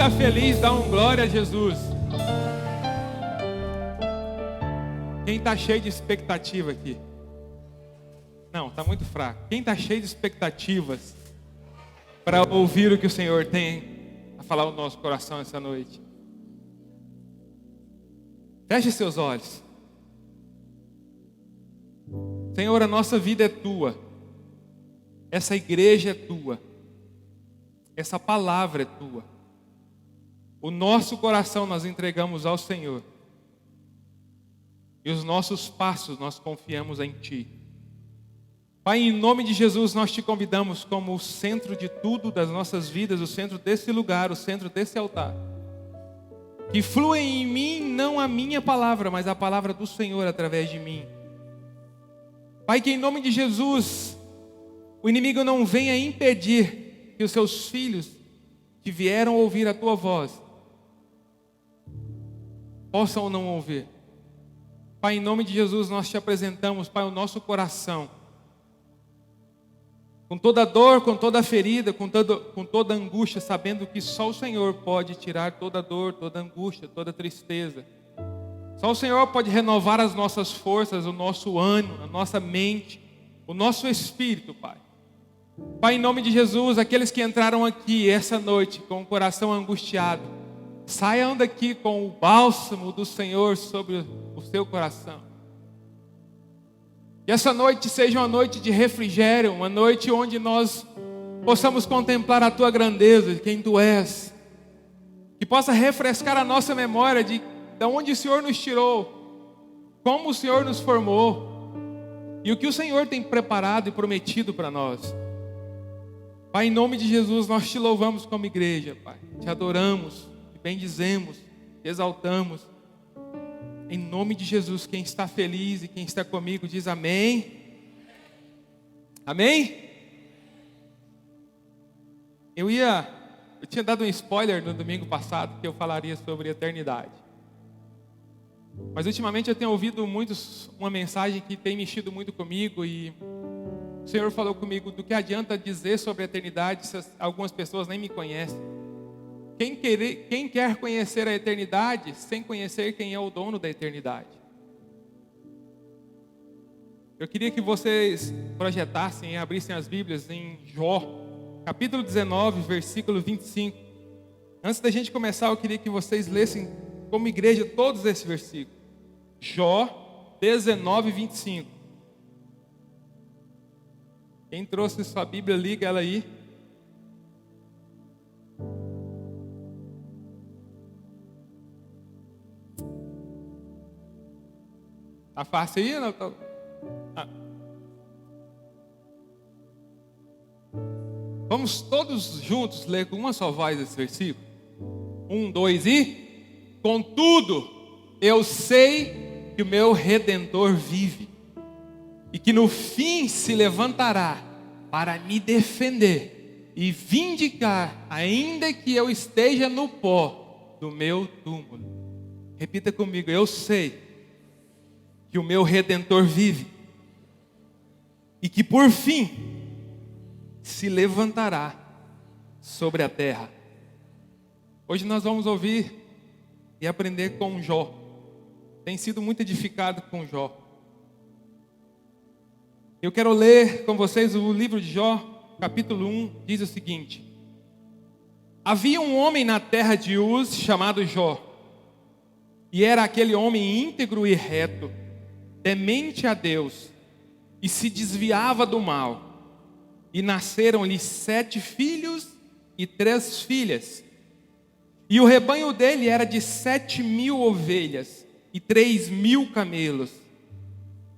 está feliz, dá um glória a Jesus. Quem está cheio de expectativa aqui? Não, está muito fraco. Quem está cheio de expectativas para ouvir o que o Senhor tem a falar no nosso coração essa noite? Feche seus olhos. Senhor, a nossa vida é tua. Essa igreja é tua. Essa palavra é tua. O nosso coração nós entregamos ao Senhor. E os nossos passos nós confiamos em Ti. Pai, em nome de Jesus, nós Te convidamos como o centro de tudo das nossas vidas, o centro desse lugar, o centro desse altar. Que flua em mim não a minha palavra, mas a palavra do Senhor através de mim. Pai, que em nome de Jesus, o inimigo não venha impedir que os Seus filhos que vieram ouvir a Tua voz possam ou não ouvir. Pai, em nome de Jesus, nós Te apresentamos, Pai, o nosso coração. Com toda dor, com toda ferida, com toda angústia, sabendo que só o Senhor pode tirar toda dor, toda angústia, toda tristeza. Só o Senhor pode renovar as nossas forças, o nosso ânimo, a nossa mente, o nosso espírito, Pai. Pai, em nome de Jesus, aqueles que entraram aqui essa noite com o coração angustiado, saiam daqui com o bálsamo do Senhor sobre o seu coração. Que essa noite seja uma noite de refrigério, uma noite onde nós possamos contemplar a Tua grandeza, de quem Tu és. Que possa refrescar a nossa memória de onde o Senhor nos tirou, como o Senhor nos formou e o que o Senhor tem preparado e prometido para nós. Pai, em nome de Jesus, nós Te louvamos como igreja, Pai. Te adoramos, Te bendizemos, Te exaltamos. Em nome de Jesus, quem está feliz e quem está comigo diz amém. Amém? Eu tinha dado um spoiler no domingo passado que eu falaria sobre eternidade. Mas ultimamente eu tenho ouvido uma mensagem que tem mexido muito comigo e o Senhor falou comigo do que adianta dizer sobre a eternidade se algumas pessoas nem me conhecem. Quem quer conhecer a eternidade sem conhecer quem é o dono da eternidade? Eu queria que vocês projetassem e abrissem as Bíblias em Jó, capítulo 19, versículo 25. Antes da gente começar, eu queria que vocês lessem como igreja todos esses versículos. Jó 19, 25. Quem trouxe sua Bíblia, liga ela aí. Tá fácil aí? Não? Vamos todos juntos ler com uma só voz esse versículo? 1, 2 e... Contudo, eu sei que o meu Redentor vive e que no fim se levantará para me defender e vindicar, ainda que eu esteja no pó do meu túmulo. Repita comigo: eu sei que o meu Redentor vive e que por fim se levantará sobre a terra. Hoje nós vamos ouvir e aprender com Jó. Tem sido muito edificado com Jó. Eu quero ler com vocês o livro de Jó, capítulo 1, diz o seguinte: havia um homem na terra de Uz chamado Jó, e era aquele homem íntegro e reto, temente a Deus, e se desviava do mal. E nasceram-lhe 7 filhos e 3 filhas. E o rebanho dele era de 7.000 ovelhas e 3.000 camelos,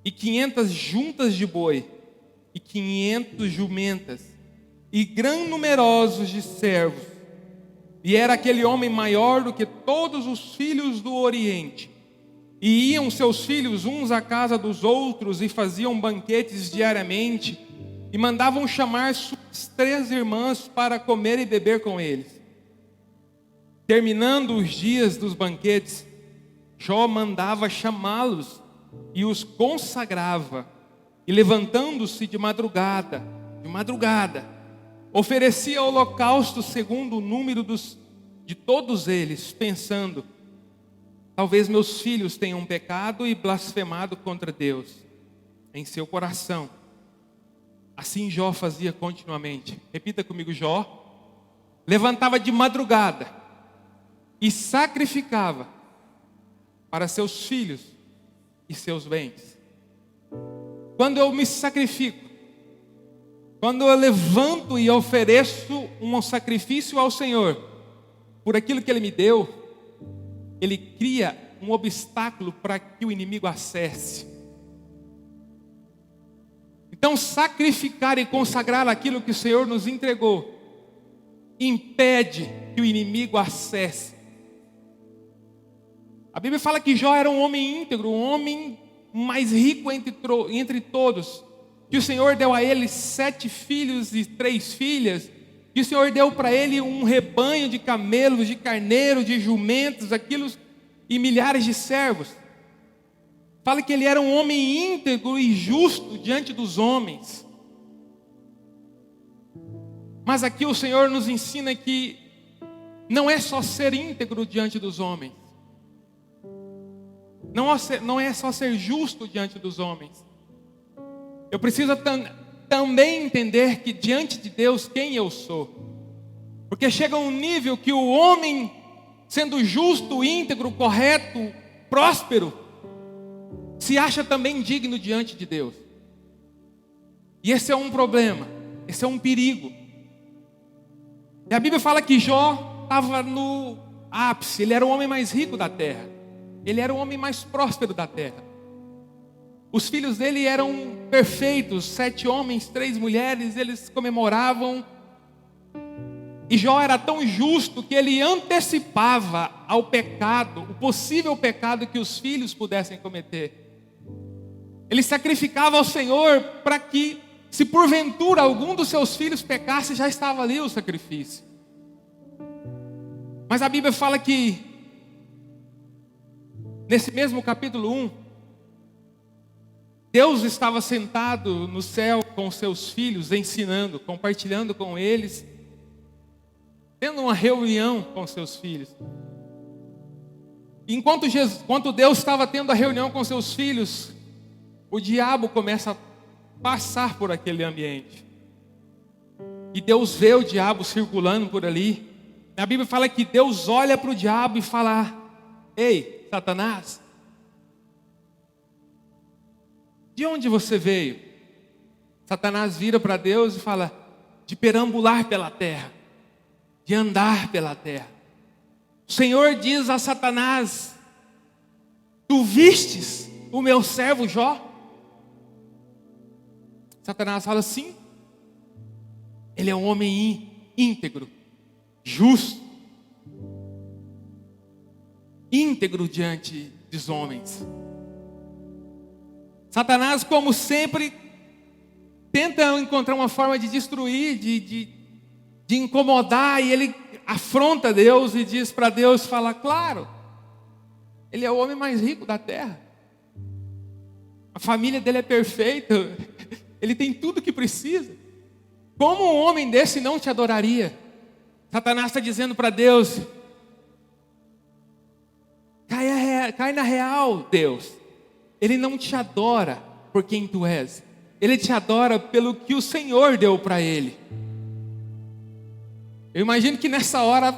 e 500 juntas de boi, e 500 jumentas, e grão numerosos de servos. E era aquele homem maior do que todos os filhos do Oriente. E iam seus filhos uns à casa dos outros e faziam banquetes diariamente, e mandavam chamar suas 3 irmãs para comer e beber com eles. Terminando os dias dos banquetes, Jó mandava chamá-los e os consagrava, e levantando-se de madrugada, oferecia holocausto segundo o número de de todos eles, pensando: talvez meus filhos tenham pecado e blasfemado contra Deus em seu coração. Assim Jó fazia continuamente. Repita comigo: Jó levantava de madrugada e sacrificava para seus filhos e seus bens. Quando eu me sacrifico, quando eu levanto e ofereço um sacrifício ao Senhor por aquilo que Ele me deu, Ele cria um obstáculo para que o inimigo acesse. Então, sacrificar e consagrar aquilo que o Senhor nos entregou impede que o inimigo acesse. A Bíblia fala que Jó era um homem íntegro, um homem mais rico entre todos, que o Senhor deu a ele 7 filhos e 3 filhas, que o Senhor deu para ele um rebanho de camelos, de carneiros, de jumentos, e milhares de servos. Fala que ele era um homem íntegro e justo diante dos homens. Mas aqui o Senhor nos ensina que não é só ser íntegro diante dos homens, não é só ser justo diante dos homens. Eu preciso também entender que diante de Deus quem eu sou. Porque chega um nível que o homem, sendo justo, íntegro, correto, próspero, se acha também digno diante de Deus. E esse é um problema, esse é um perigo. E a Bíblia fala que Jó estava no ápice, ele era o homem mais rico da terra. Ele era o homem mais próspero da terra. Os filhos dele eram perfeitos, 7 homens, 3 mulheres, eles comemoravam. E Jó era tão justo que ele antecipava ao pecado, o possível pecado que os filhos pudessem cometer. Ele sacrificava ao Senhor para que, se porventura algum dos seus filhos pecasse, já estava ali o sacrifício. Mas a Bíblia fala que, nesse mesmo capítulo 1, Deus estava sentado no céu com seus filhos, ensinando, compartilhando com eles, tendo uma reunião com seus filhos. Enquanto Deus estava tendo a reunião com seus filhos, o diabo começa a passar por aquele ambiente. E Deus vê o diabo circulando por ali. A Bíblia fala que Deus olha para o diabo e fala: ei, Satanás, de onde você veio? Satanás vira para Deus e fala: de perambular pela terra, de andar pela terra. O Senhor diz a Satanás: tu vistes o meu servo Jó? Satanás fala: sim. Ele é um homem íntegro, justo, íntegro diante dos homens. Satanás, como sempre, tenta encontrar uma forma de destruir, de incomodar, e ele afronta Deus e diz para Deus, fala: claro, ele é o homem mais rico da terra, a família dele é perfeita, ele tem tudo o que precisa. Como um homem desse não te adoraria? Satanás está dizendo para Deus: cai na real, Deus. Ele não te adora por quem tu és. Ele te adora pelo que o Senhor deu para ele. Eu imagino que nessa hora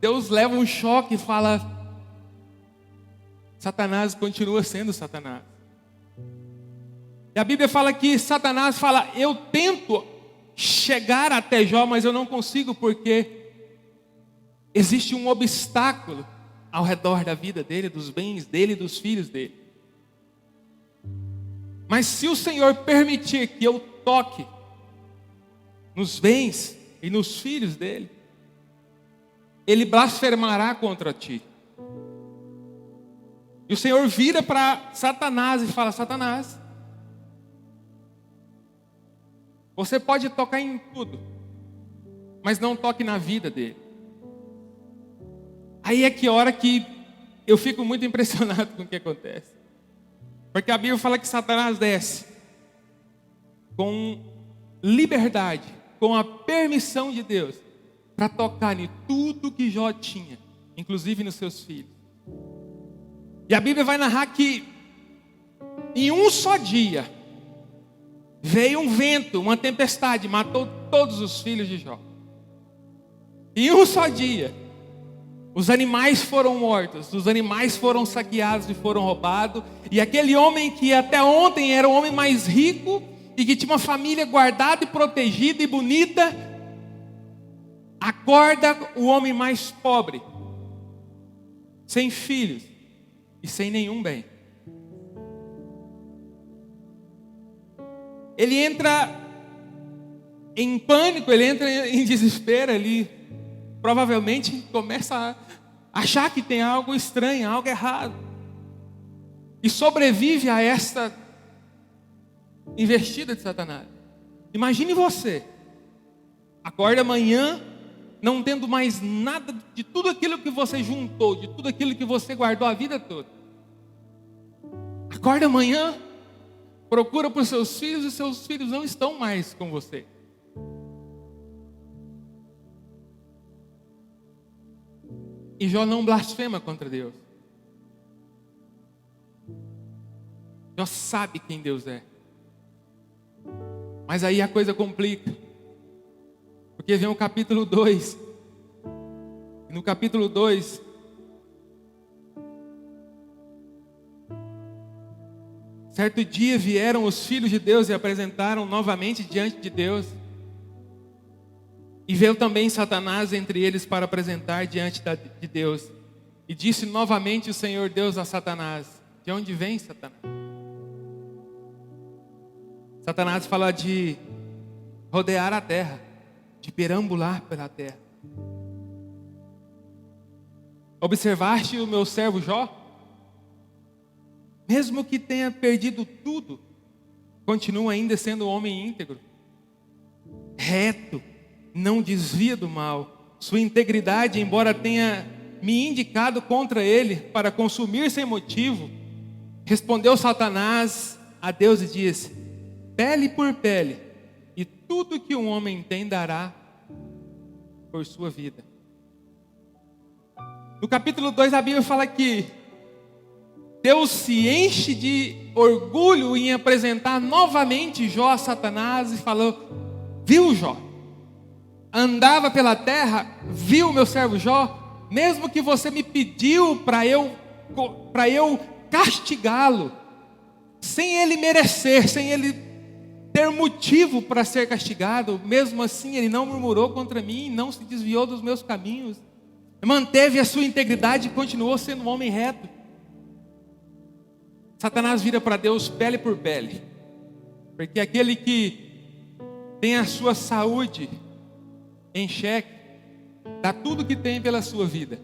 Deus leva um choque e fala: Satanás continua sendo Satanás. E a Bíblia fala que Satanás fala: eu tento chegar até Jó, mas eu não consigo, porque existe um obstáculo ao redor da vida dele, dos bens dele e dos filhos dele. Mas se o Senhor permitir que eu toque nos bens e nos filhos dele, ele blasfemará contra ti. E o Senhor vira para Satanás e fala: Satanás, você pode tocar em tudo, mas não toque na vida dele. Aí é que hora que eu fico muito impressionado com o que acontece. Porque a Bíblia fala que Satanás desce com liberdade, com a permissão de Deus, para tocar em tudo que Jó tinha, inclusive nos seus filhos. E a Bíblia vai narrar que em um só dia veio um vento, uma tempestade, matou todos os filhos de Jó. Em um só dia, os animais foram mortos, os animais foram saqueados e foram roubados. E aquele homem que até ontem era o homem mais rico e que tinha uma família guardada e protegida e bonita, acorda o homem mais pobre, sem filhos e sem nenhum bem. Ele entra em pânico, ele entra em desespero, ele provavelmente começa a achar que tem algo estranho, algo errado. E sobrevive a esta investida de Satanás. Imagine você, acorda amanhã, não tendo mais nada de tudo aquilo que você juntou, de tudo aquilo que você guardou a vida toda. Acorda amanhã, procura por seus filhos e seus filhos não estão mais com você. E Jó não blasfema contra Deus. Jó sabe quem Deus é. Mas aí a coisa complica. Porque vem o capítulo 2. E no capítulo 2, certo dia vieram os filhos de Deus e apresentaram novamente diante de Deus. E veio também Satanás entre eles para apresentar diante de Deus. E disse novamente o Senhor Deus a Satanás: de onde vem Satanás? Satanás fala de rodear a terra, de perambular pela terra. Observaste o meu servo Jó? Mesmo que tenha perdido tudo, continua ainda sendo um homem íntegro, reto, não desvia do mal. Sua integridade, embora tenha me indicado contra ele para consumir sem motivo, respondeu Satanás a Deus e disse: pele por pele, e tudo que um homem tem dará por sua vida. No capítulo 2 a Bíblia fala que Deus se enche de orgulho em apresentar novamente Jó a Satanás e falou: viu Jó? Andava pela terra, viu meu servo Jó? Mesmo que você me pediu para eu castigá-lo, sem ele merecer, sem ele ter motivo para ser castigado, mesmo assim ele não murmurou contra mim, não se desviou dos meus caminhos, manteve a sua integridade e continuou sendo um homem reto. Satanás vira para Deus pele por pele, porque aquele que tem a sua saúde em xeque, dá tudo que tem pela sua vida.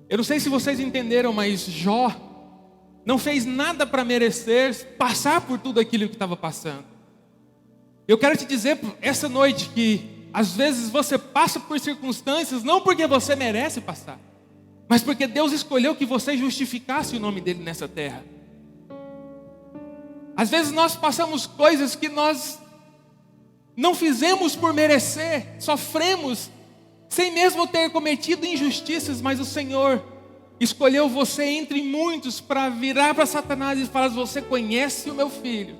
Eu não sei se vocês entenderam, mas Jó não fez nada para merecer passar por tudo aquilo que estava passando. Eu quero te dizer essa noite que às vezes você passa por circunstâncias não porque você merece passar, mas porque Deus escolheu que você justificasse o nome dele nessa terra. Às vezes nós passamos coisas que nós não fizemos por merecer, sofremos sem mesmo ter cometido injustiças, mas o Senhor escolheu você entre muitos para virar para Satanás e falar: você conhece o meu filho,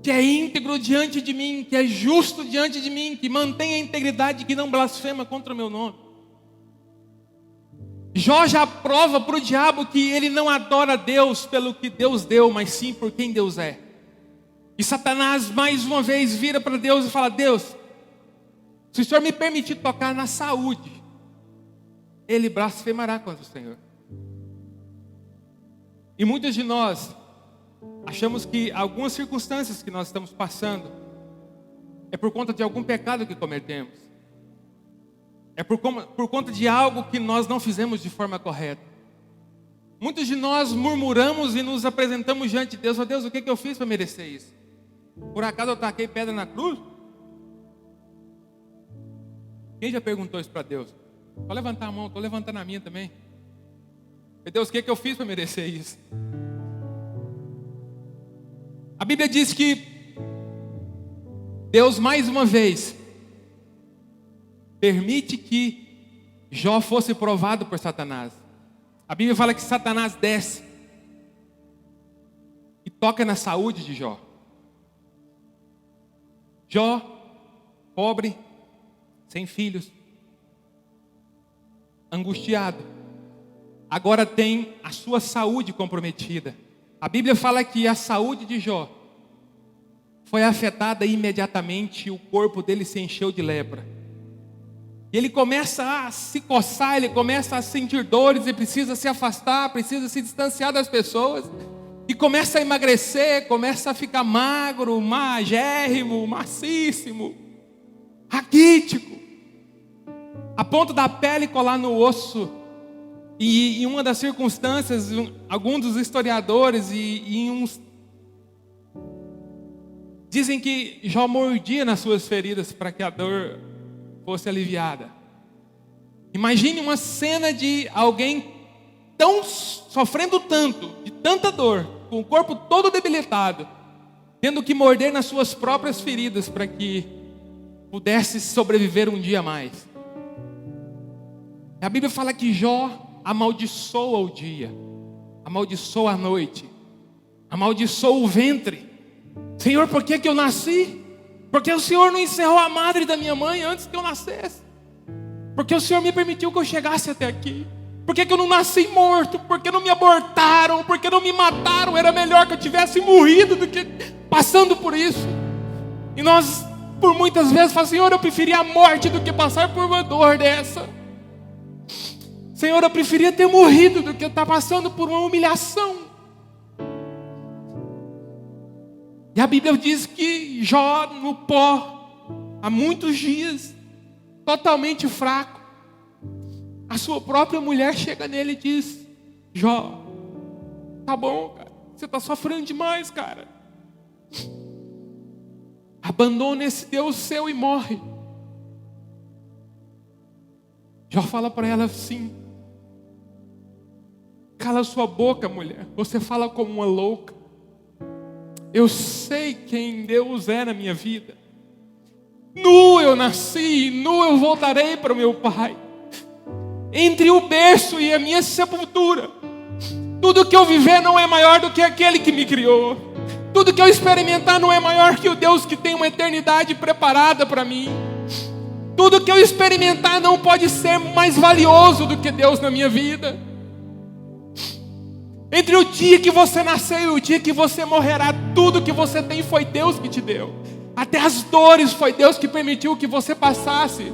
que é íntegro diante de mim, que é justo diante de mim, que mantém a integridade, que não blasfema contra o meu nome. Jó já prova para o diabo que ele não adora Deus pelo que Deus deu, mas sim por quem Deus é. E Satanás mais uma vez vira para Deus e fala: Deus, se o Senhor me permitir tocar na saúde, ele blasfemará contra o Senhor. E muitos de nós achamos que algumas circunstâncias que nós estamos passando é por conta de algum pecado que cometemos, é por conta de algo que nós não fizemos de forma correta. Muitos de nós murmuramos e nos apresentamos diante de Deus: ó Deus, o que eu fiz para merecer isso? Por acaso eu taquei pedra na cruz? Quem já perguntou isso para Deus? Pode levantar a mão, estou levantando a minha também. Deus, o que eu fiz para merecer isso? A Bíblia diz que Deus mais uma vez permite que Jó fosse provado por Satanás. A Bíblia fala que Satanás desce e toca na saúde de Jó. Jó, pobre, sem filhos, angustiado, agora tem a sua saúde comprometida. A Bíblia fala que a saúde de Jó foi afetada imediatamente, o corpo dele se encheu de lepra. Ele começa a se coçar, ele começa a sentir dores, ele precisa se afastar, precisa se distanciar das pessoas. E começa a emagrecer, começa a ficar magro, magérrimo, macíssimo, raquítico, a ponto da pele colar no osso. E em uma das circunstâncias, alguns dos historiadores dizem que Jó mordia nas suas feridas para que a dor fosse aliviada. Imagine uma cena de alguém sofrendo tanto, de tanta dor, com o corpo todo debilitado, tendo que morder nas suas próprias feridas para que pudesse sobreviver um dia a mais. A Bíblia fala que Jó amaldiçoa o dia, amaldiçoa a noite, amaldiçoa o ventre. Senhor, por que eu nasci? Porque o Senhor não encerrou a madre da minha mãe antes que eu nascesse? Porque o Senhor me permitiu que eu chegasse até aqui? Por que eu não nasci morto? Por que não me abortaram? Por que não me mataram? Era melhor que eu tivesse morrido do que passando por isso. E nós, por muitas vezes, falamos: Senhor, eu preferia a morte do que passar por uma dor dessa. Senhor, eu preferia ter morrido do que estar passando por uma humilhação. E a Bíblia diz que Jó, no pó, há muitos dias, totalmente fraco, a sua própria mulher chega nele e diz: Jó, tá bom, cara, você está sofrendo demais, cara. Abandona esse Deus seu e morre. Jó fala para ela assim: cala sua boca, mulher, você fala como uma louca. Eu sei quem Deus é na minha vida. Nu eu nasci, nu eu voltarei para o meu Pai. Entre o berço e a minha sepultura, tudo que eu viver não é maior do que aquele que me criou. Tudo que eu experimentar não é maior que o Deus que tem uma eternidade preparada para mim. Tudo que eu experimentar não pode ser mais valioso do que Deus na minha vida. Entre o dia que você nasceu e o dia que você morrerá, tudo que você tem foi Deus que te deu. Até as dores foi Deus que permitiu que você passasse.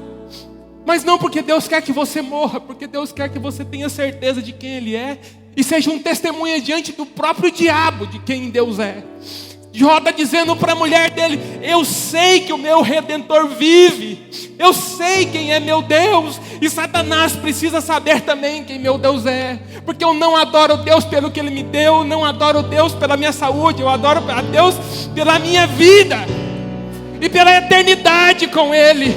Mas não porque Deus quer que você morra, porque Deus quer que você tenha certeza de quem Ele é e seja um testemunha diante do próprio diabo de quem Deus é. Jó está dizendo para a mulher dele: eu sei que o meu Redentor vive, eu sei quem é meu Deus, e Satanás precisa saber também quem meu Deus é, porque eu não adoro Deus pelo que Ele me deu, não adoro Deus pela minha saúde, eu adoro a Deus pela minha vida e pela eternidade com Ele.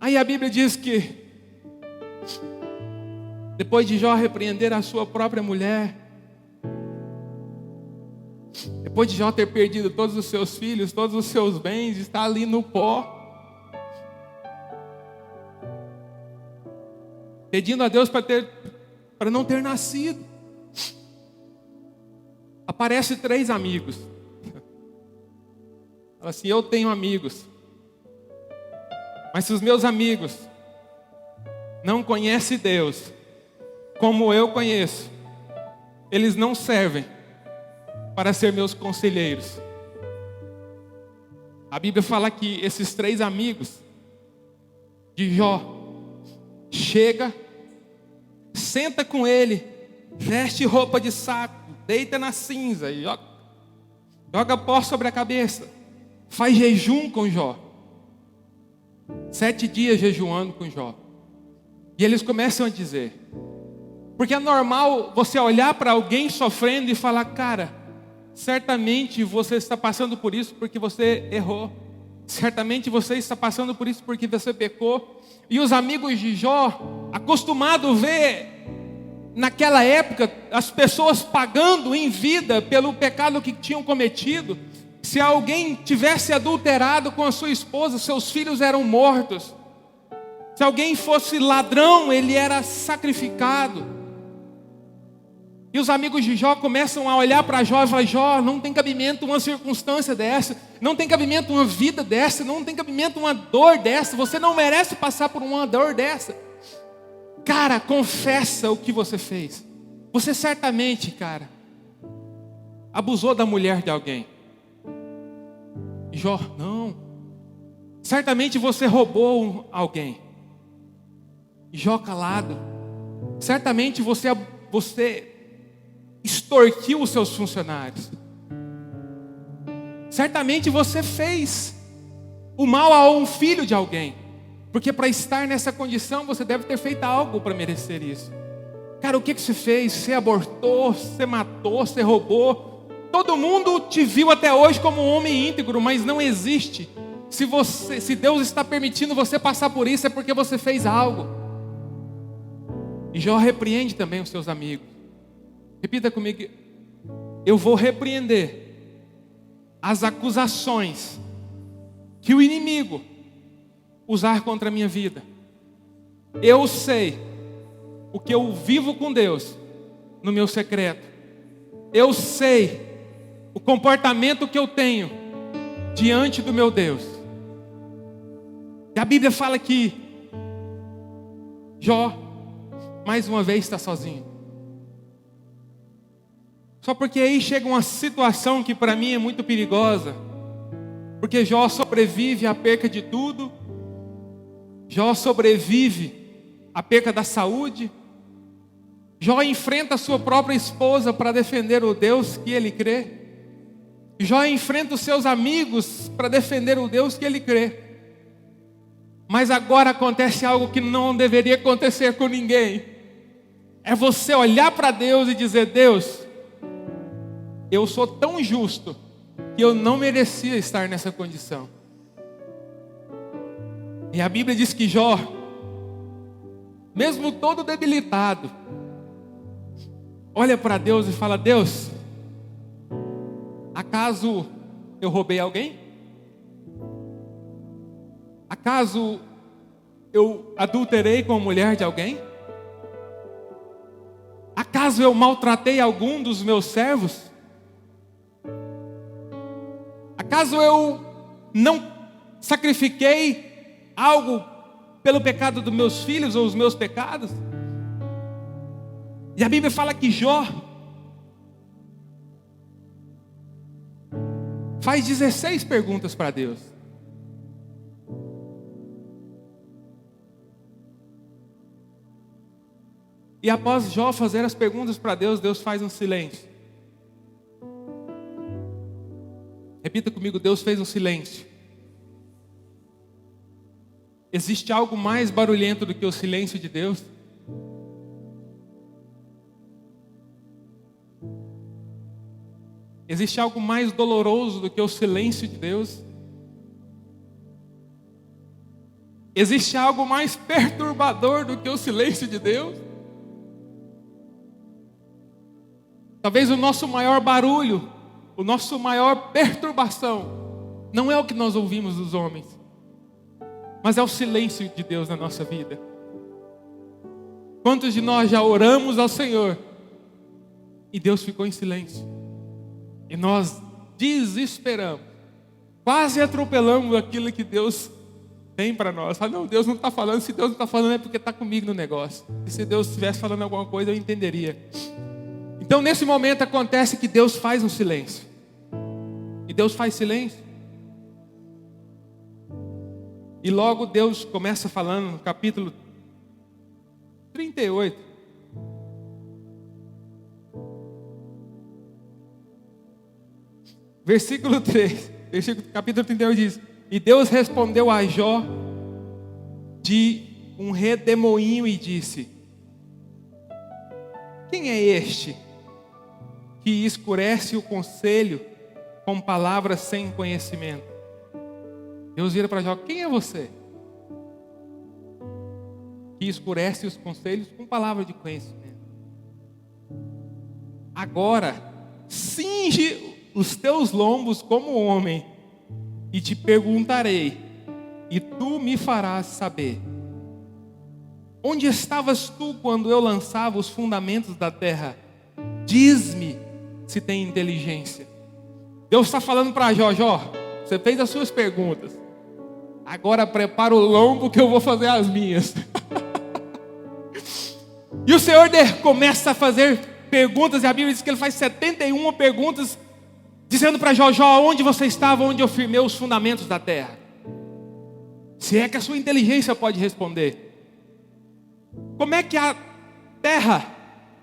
Aí a Bíblia diz que depois de Jó repreender a sua própria mulher, depois de Jó ter perdido todos os seus filhos, todos os seus bens, está ali no pó, pedindo a Deus para não ter nascido. Aparece 3 amigos. Fala assim: eu tenho amigos, mas se os meus amigos não conhecem Deus como eu conheço, eles não servem para ser meus conselheiros. A Bíblia fala que esses 3 amigos de Jó chega, senta com ele, veste roupa de saco, deita na cinza e joga pó sobre a cabeça, faz jejum com Jó, 7 dias jejuando com Jó. E eles começam a dizer, porque é normal você olhar para alguém sofrendo e falar: cara, certamente você está passando por isso porque você errou. Certamente você está passando por isso porque você pecou. E os amigos de Jó, acostumados a ver naquela época as pessoas pagando em vida pelo pecado que tinham cometido, Se alguém tivesse adulterado com a sua esposa, seus filhos eram mortos. Se alguém fosse ladrão, ele era sacrificado. E os amigos de Jó começam a olhar para Jó e falar: Jó, não tem cabimento uma circunstância dessa, não tem cabimento uma vida dessa, não tem cabimento uma dor dessa, você não merece passar por uma dor dessa. Cara, confessa o que você fez. Você certamente, cara, abusou da mulher de alguém. E Jó, não. Certamente você roubou alguém. E Jó calado. Certamente você extorquiu os seus funcionários. Certamente você fez o mal a um filho de alguém. Porque para estar nessa condição você deve ter feito algo para merecer isso. Cara, o que você fez? Você abortou, você matou, você roubou. Todo mundo te viu até hoje como um homem íntegro, mas não existe. Se Deus está permitindo você passar por isso, é porque você fez algo. E Jó repreende também os seus amigos. Repita comigo: eu vou repreender as acusações que o inimigo usar contra a minha vida. Eu sei o que eu vivo com Deus no meu secreto. Eu sei o comportamento que eu tenho diante do meu Deus. E a Bíblia fala que Jó mais uma vez está sozinho. Só porque aí chega uma situação que para mim é muito perigosa. Porque Jó sobrevive à perca de tudo. Jó sobrevive à perca da saúde. Jó enfrenta a sua própria esposa para defender o Deus que ele crê. Jó enfrenta os seus amigos para defender o Deus que ele crê. Mas agora acontece algo que não deveria acontecer com ninguém. É você olhar para Deus e dizer: Deus, eu sou tão justo que eu não merecia estar nessa condição. E a Bíblia diz que Jó, mesmo todo debilitado, olha para Deus e fala: Deus, acaso eu roubei alguém? Acaso eu adulterei com a mulher de alguém? Acaso eu maltratei algum dos meus servos? Acaso eu não sacrifiquei algo pelo pecado dos meus filhos ou os meus pecados? E a Bíblia fala que Jó faz 16 perguntas para Deus. E após Jó fazer as perguntas para Deus, Deus faz um silêncio. Repita comigo: Deus fez um silêncio. Existe algo mais barulhento do que o silêncio de Deus? Existe algo mais doloroso do que o silêncio de Deus? Existe algo mais perturbador do que o silêncio de Deus? Talvez o nosso maior barulho, o nosso maior perturbação, não é o que nós ouvimos dos homens, mas é o silêncio de Deus na nossa vida. Quantos de nós já oramos ao Senhor e Deus ficou em silêncio? E nós desesperamos, quase atropelamos aquilo que Deus tem para nós. Fala: não, Deus não está falando. Se Deus não está falando é porque está comigo no negócio. E se Deus estivesse falando alguma coisa, eu entenderia. Então nesse momento acontece que Deus faz um silêncio. E Deus faz silêncio. E logo Deus começa falando no capítulo 38. Versículo 3. Capítulo 38 diz: e Deus respondeu a Jó de um redemoinho e disse: quem é este que escurece o conselho com palavras sem conhecimento? Deus vira para Jó: quem é você que escurece os conselhos com palavras de conhecimento? Agora cinge os teus lombos como homem, e te perguntarei, e tu me farás saber. Onde estavas tu quando eu lançava os fundamentos da terra? Diz-me se tem inteligência. Deus está falando para Jó: Jó, você fez as suas perguntas, agora prepara o lombo que eu vou fazer as minhas. E o Senhor começa a fazer perguntas, e a Bíblia diz que ele faz 71 perguntas, dizendo para Jó: Jó, onde você estava, onde eu firmei os fundamentos da terra? Se é que a sua inteligência pode responder. Como é que a terra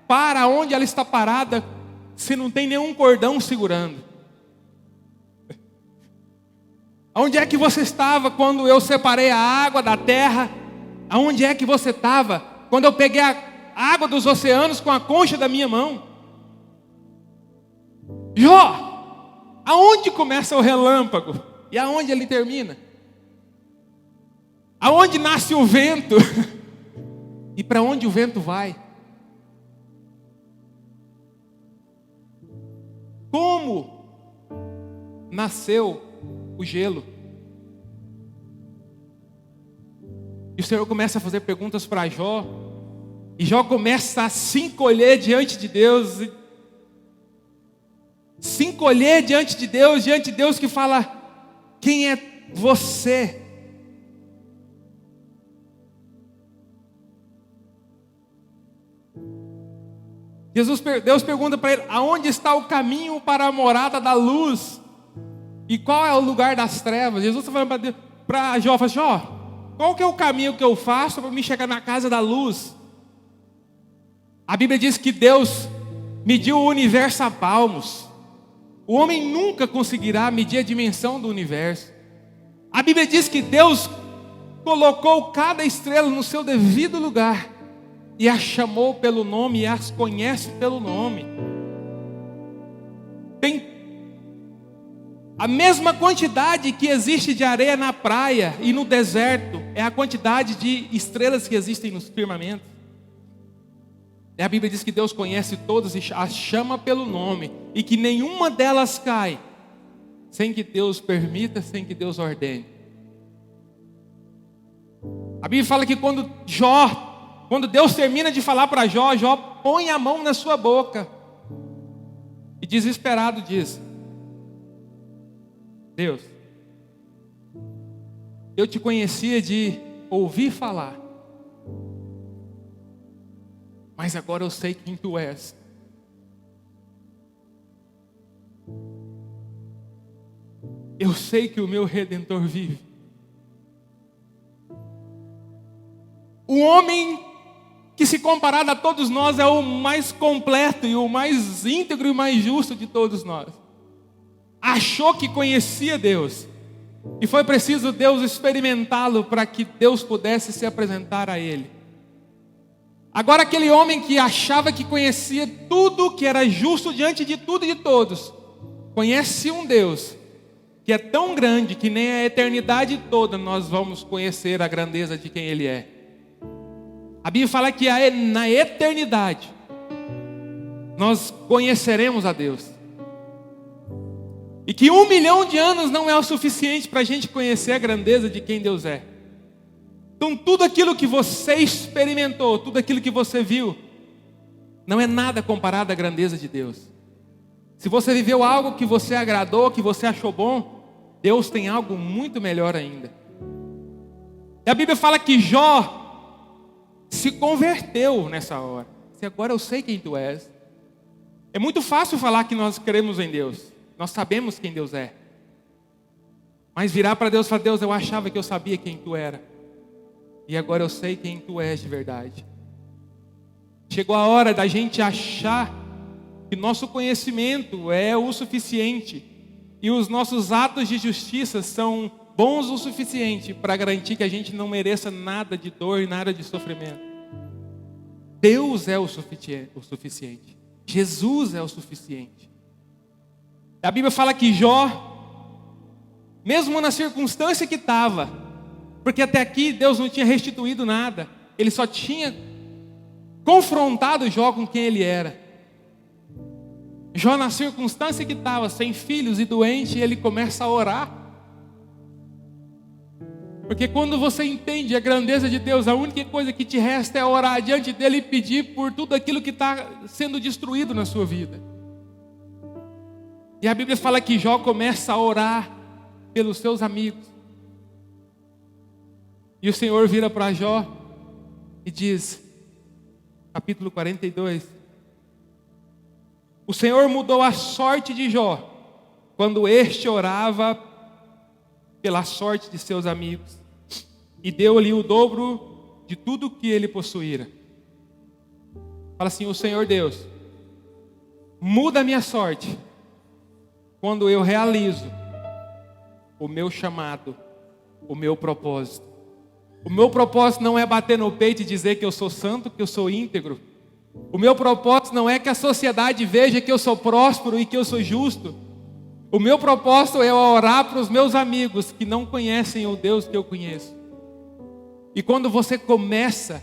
para onde ela está parada, se não tem nenhum cordão segurando? Onde é que você estava quando eu separei a água da terra? Aonde é que você estava quando eu peguei a água dos oceanos com a concha da minha mão? Jó, aonde começa o relâmpago e aonde ele termina? Aonde nasce o vento e para onde o vento vai? Como nasceu o gelo? E o Senhor começa a fazer perguntas para Jó, e Jó começa a se encolher diante de Deus, diante de Deus que fala: quem é você? Deus pergunta para ele: aonde está o caminho para a morada da luz? E qual é o lugar das trevas? Jesus está falando para Jó, fala: Jó, qual que é o caminho que eu faço para me chegar na casa da luz? A Bíblia diz que Deus mediu o universo a palmos. O homem nunca conseguirá medir a dimensão do universo. A Bíblia diz que Deus colocou cada estrela no seu devido lugar e as chamou pelo nome e as conhece pelo nome. Tem a mesma quantidade que existe de areia na praia e no deserto, é a quantidade de estrelas que existem nos firmamentos. E a Bíblia diz que Deus conhece todas e as chama pelo nome, e que nenhuma delas cai sem que Deus permita, sem que Deus ordene. A Bíblia fala que quando Deus termina de falar para Jó, Jó põe a mão na sua boca e desesperado diz: Deus, eu te conhecia de ouvir falar, mas agora eu sei quem tu és. Eu sei que o meu Redentor vive. O homem que, se comparado a todos nós, é o mais completo e o mais íntegro e o mais justo de todos nós, achou que conhecia Deus, e foi preciso Deus experimentá-lo para que Deus pudesse se apresentar a ele. Agora aquele homem que achava que conhecia tudo, que era justo diante de tudo e de todos, conhece um Deus que é tão grande que nem a eternidade toda nós vamos conhecer a grandeza de quem Ele é. A Bíblia fala que na eternidade nós conheceremos a Deus, e que 1 milhão de anos não é o suficiente para a gente conhecer a grandeza de quem Deus é. Então tudo aquilo que você experimentou, tudo aquilo que você viu, não é nada comparado à grandeza de Deus. Se você viveu algo que você agradou, que você achou bom, Deus tem algo muito melhor ainda. E a Bíblia fala que Jó se converteu nessa hora. Se agora eu sei quem tu és. É muito fácil falar que nós cremos em Deus. Nós sabemos quem Deus é. Mas virar para Deus e falar: Deus, eu achava que eu sabia quem tu era, e agora eu sei quem tu és de verdade. Chegou a hora da gente achar que nosso conhecimento é o suficiente, e os nossos atos de justiça são bons o suficiente para garantir que a gente não mereça nada de dor e nada de sofrimento. Deus é o suficiente. Jesus é o suficiente. A Bíblia fala que Jó, mesmo na circunstância que estava, porque até aqui Deus não tinha restituído nada, Ele só tinha confrontado Jó com quem ele era. Jó, na circunstância que estava, sem filhos e doente, ele começa a orar. Porque quando você entende a grandeza de Deus, a única coisa que te resta é orar diante dele e pedir por tudo aquilo que está sendo destruído na sua vida. E a Bíblia fala que Jó começa a orar pelos seus amigos. E o Senhor vira para Jó e diz, capítulo 42, o Senhor mudou a sorte de Jó quando este orava pela sorte de seus amigos e deu-lhe o dobro de tudo que ele possuíra. Fala assim, o Senhor Deus muda a minha sorte quando eu realizo o meu chamado, o meu propósito. O meu propósito não é bater no peito e dizer que eu sou santo, que eu sou íntegro. O meu propósito não é que a sociedade veja que eu sou próspero e que eu sou justo. O meu propósito é orar para os meus amigos que não conhecem o Deus que eu conheço. E quando você começa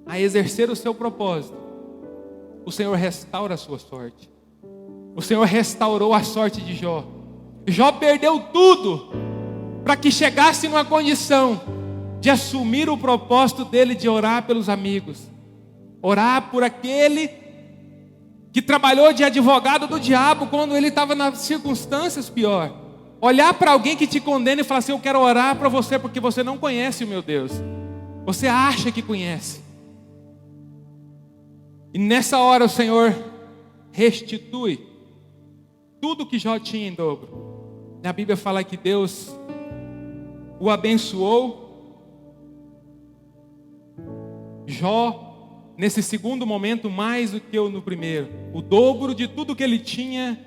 a exercer o seu propósito, o Senhor restaura a sua sorte. O Senhor restaurou a sorte de Jó. Jó perdeu tudo para que chegasse numa condição de assumir o propósito dele de orar pelos amigos. Orar por aquele que trabalhou de advogado do diabo quando ele estava nas circunstâncias pior. Olhar para alguém que te condena e falar assim, eu quero orar para você porque você não conhece o meu Deus. Você acha que conhece. E nessa hora o Senhor restitui tudo que Jó tinha em dobro. A Bíblia fala que Deus o abençoou. Jó, nesse segundo momento, mais do que no primeiro. O dobro de tudo que ele tinha,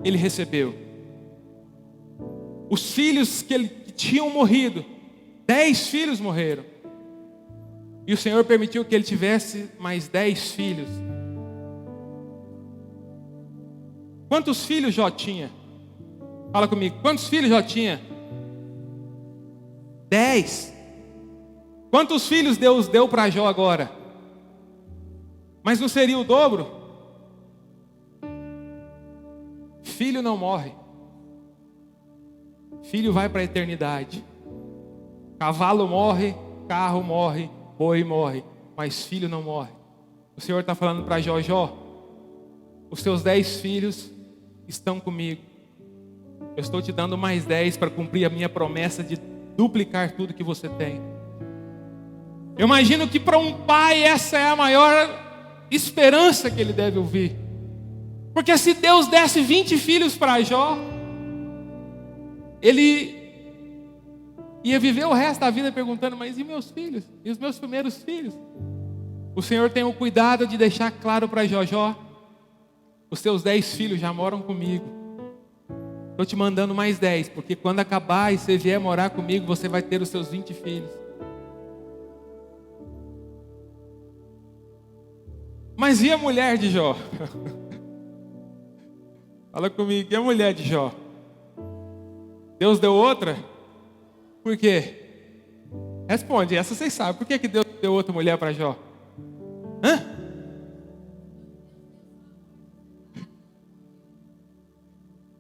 ele recebeu. Os filhos que tinham morrido, 10 filhos morreram. E o Senhor permitiu que ele tivesse mais 10 filhos. Quantos filhos Jó tinha? Fala comigo, quantos filhos Jó tinha? 10. Quantos filhos Deus deu para Jó agora? Mas não seria o dobro? Filho não morre. Filho vai para a eternidade. Cavalo morre, carro morre, boi morre, mas filho não morre. O Senhor está falando para Jó, Jó, os seus 10 filhos estão comigo. Eu estou te dando mais 10 para cumprir a minha promessa de duplicar tudo que você tem. Eu imagino que para um pai essa é a maior esperança que ele deve ouvir. Porque se Deus desse 20 filhos para Jó, ele ia viver o resto da vida perguntando, mas e meus filhos? E os meus primeiros filhos? O Senhor tem o cuidado de deixar claro para Jó, Jó, os seus 10 filhos já moram comigo. Estou te mandando mais 10, porque quando acabar e você vier morar comigo, você vai ter os seus 20 filhos. Mas e a mulher de Jó? Fala comigo, e a mulher de Jó? Deus deu outra? Por quê? Responde, essa vocês sabem. Por que Deus deu outra mulher para Jó? Hã?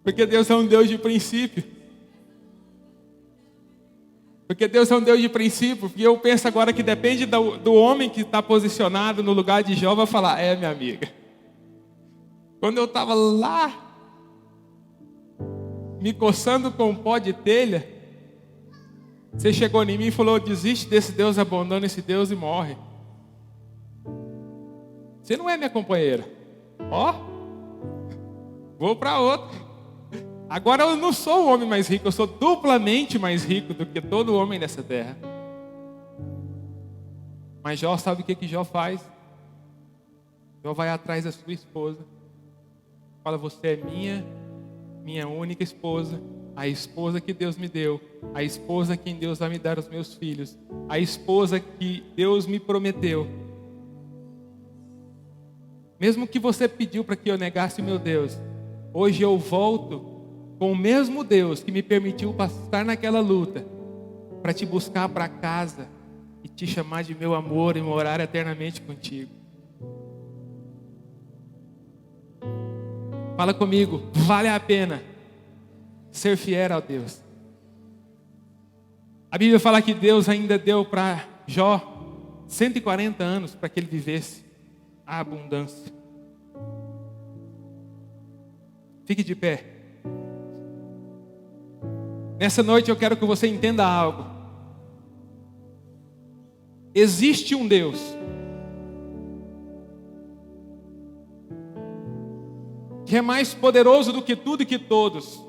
Porque Deus é um Deus de princípio. Porque Deus é um Deus de princípio. Porque eu penso agora que depende do homem que está posicionado no lugar de Jó, vai falar, minha amiga, quando eu estava lá me coçando com um pó de telha, você chegou em mim e falou, desiste desse Deus, abandona esse Deus e morre. Você não é minha companheira. Vou para outra. Agora eu não sou o homem mais rico, eu sou duplamente mais rico do que todo homem dessa terra. Mas Jó, sabe o que Jó faz? Jó vai atrás da sua esposa. Fala, você é minha única esposa. A esposa que Deus me deu. A esposa a quem Deus vai me dar os meus filhos. A esposa que Deus me prometeu. Mesmo que você pediu para que eu negasse o meu Deus, hoje eu volto com o mesmo Deus que me permitiu passar naquela luta, para te buscar para casa e te chamar de meu amor e morar eternamente contigo. Fala comigo, vale a pena ser fiel a Deus. A Bíblia fala que Deus ainda deu para Jó 140 anos para que ele vivesse a abundância. Fique de pé. Nessa noite eu quero que você entenda algo. Existe um Deus que é mais poderoso do que tudo e que todos,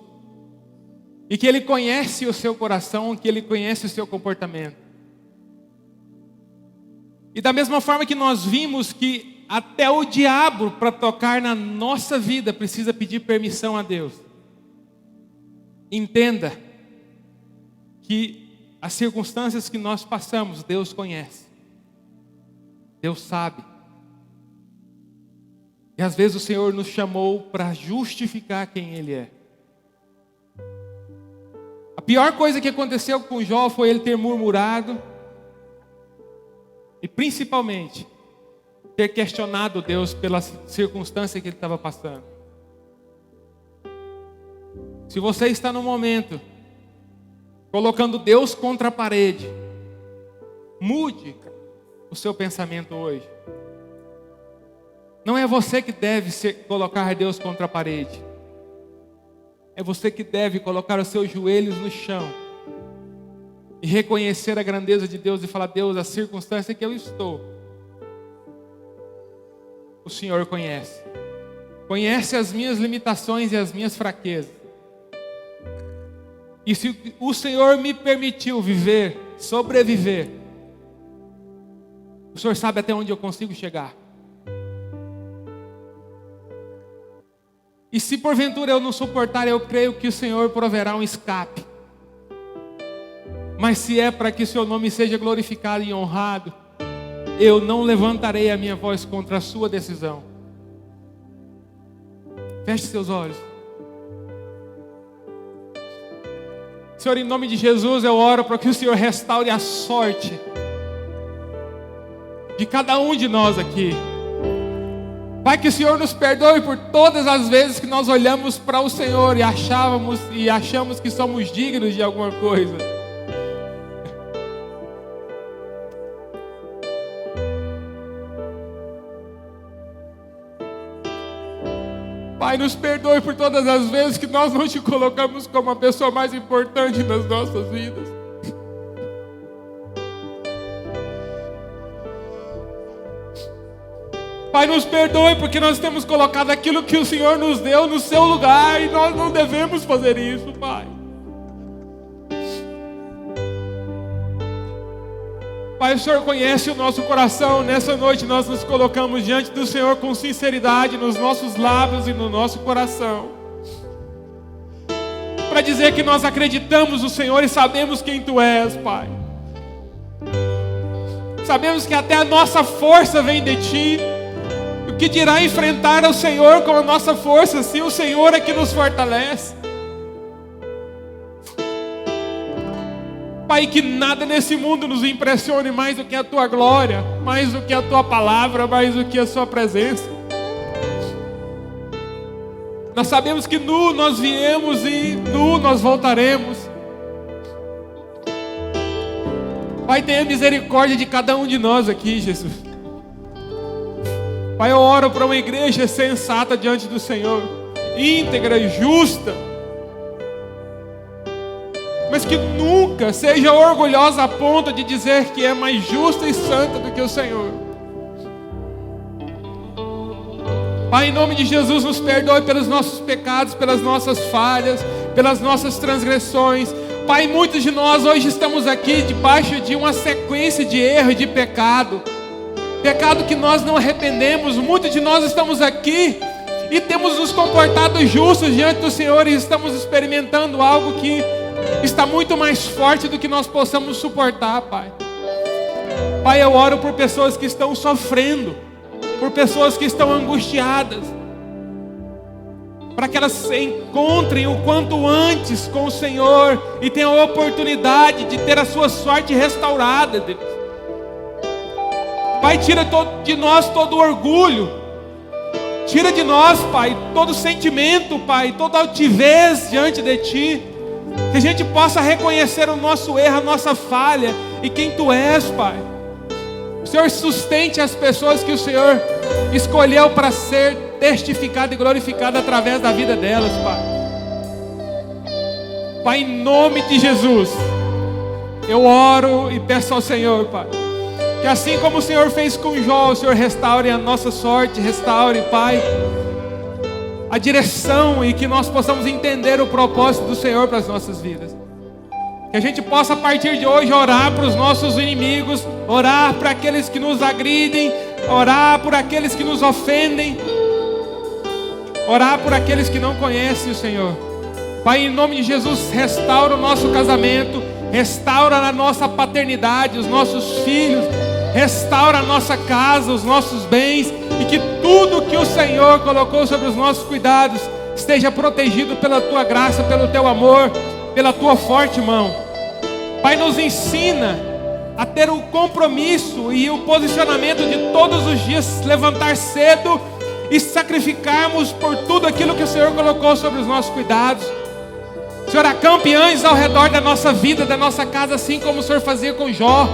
e que Ele conhece o seu coração, que Ele conhece o seu comportamento. E da mesma forma que nós vimos que até o diabo, para tocar na nossa vida, precisa pedir permissão a Deus. Entenda que as circunstâncias que nós passamos, Deus conhece. Deus sabe. E às vezes o Senhor nos chamou para justificar quem Ele é. A pior coisa que aconteceu com Jó foi ele ter murmurado e principalmente ter questionado Deus pela circunstância que ele estava passando. Se você está no momento colocando Deus contra a parede, mude o seu pensamento hoje. Não é você que deve colocar Deus contra a parede. É você que deve colocar os seus joelhos no chão e reconhecer a grandeza de Deus e falar: Deus, a circunstância que eu estou, o Senhor conhece. Conhece as minhas limitações e as minhas fraquezas. E se o Senhor me permitiu viver, sobreviver, o Senhor sabe até onde eu consigo chegar. E se porventura eu não suportar, eu creio que o Senhor proverá um escape. Mas se é para que o seu nome seja glorificado e honrado, eu não levantarei a minha voz contra a sua decisão. Feche seus olhos. Senhor, em nome de Jesus, eu oro para que o Senhor restaure a sorte de cada um de nós aqui. Pai, que o Senhor nos perdoe por todas as vezes que nós olhamos para o Senhor e achamos que somos dignos de alguma coisa. Pai, nos perdoe por todas as vezes que nós não te colocamos como a pessoa mais importante nas nossas vidas. Pai, nos perdoe porque nós temos colocado aquilo que o Senhor nos deu no seu lugar e nós não devemos fazer isso, Pai. Pai, o Senhor conhece o nosso coração. Nessa noite nós nos colocamos diante do Senhor com sinceridade nos nossos lábios e no nosso coração, para dizer que nós acreditamos no Senhor e sabemos quem Tu és, Pai. Sabemos que até a nossa força vem de Ti. O que dirá enfrentar o Senhor com a nossa força, se o Senhor é que nos fortalece? Pai, que nada nesse mundo nos impressione mais do que a Tua glória, mais do que a Tua palavra, mais do que a Sua presença. Nós sabemos que nu nós viemos e nu nós voltaremos. Pai, tenha misericórdia de cada um de nós aqui, Jesus. Pai, eu oro para uma igreja sensata diante do Senhor, íntegra e justa, mas que nunca seja orgulhosa a ponto de dizer que é mais justa e santa do que o Senhor. Pai, em nome de Jesus, nos perdoe pelos nossos pecados, pelas nossas falhas, pelas nossas transgressões. Pai, muitos de nós hoje estamos aqui debaixo de uma sequência de erro e de pecado que nós não arrependemos. Muitos de nós estamos aqui e temos nos comportado justos diante do Senhor e estamos experimentando algo que está muito mais forte do que nós possamos suportar, Pai. Pai, eu oro por pessoas que estão sofrendo, por pessoas que estão angustiadas, para que elas se encontrem o quanto antes com o Senhor e tenham a oportunidade de ter a sua sorte restaurada, Deus. Pai, tira de nós todo o orgulho, Tira de nós, Pai, todo sentimento, Pai, toda altivez diante de Ti. Que a gente possa reconhecer o nosso erro, a nossa falha e quem Tu és, Pai. O Senhor sustente as pessoas que o Senhor escolheu para ser testificado e glorificado através da vida delas, Pai. Pai, em nome de Jesus, eu oro e peço ao Senhor, Pai, que assim como o Senhor fez com Jó, o Senhor restaure a nossa sorte, restaure, Pai, a direção, e que nós possamos entender o propósito do Senhor para as nossas vidas. Que a gente possa a partir de hoje orar para os nossos inimigos, orar para aqueles que nos agridem, orar por aqueles que nos ofendem, orar por aqueles que não conhecem o Senhor. Pai, em nome de Jesus, restaura o nosso casamento, restaura a nossa paternidade, os nossos filhos, restaura a nossa casa, os nossos bens, e que tudo que o Senhor colocou sobre os nossos cuidados esteja protegido pela Tua graça, pelo Teu amor, pela Tua forte mão. Pai, nos ensina a ter o compromisso e o posicionamento de todos os dias levantar cedo e sacrificarmos por tudo aquilo que o Senhor colocou sobre os nossos cuidados. Senhor, acampe anjos ao redor da nossa vida, da nossa casa, assim como o Senhor fazia com Jó.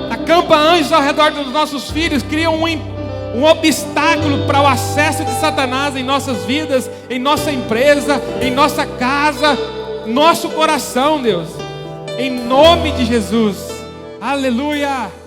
Acampa anjos ao redor dos nossos filhos, cria um obstáculo para o acesso de Satanás em nossas vidas, em nossa empresa, em nossa casa, nosso coração, Deus. Em nome de Jesus. Aleluia.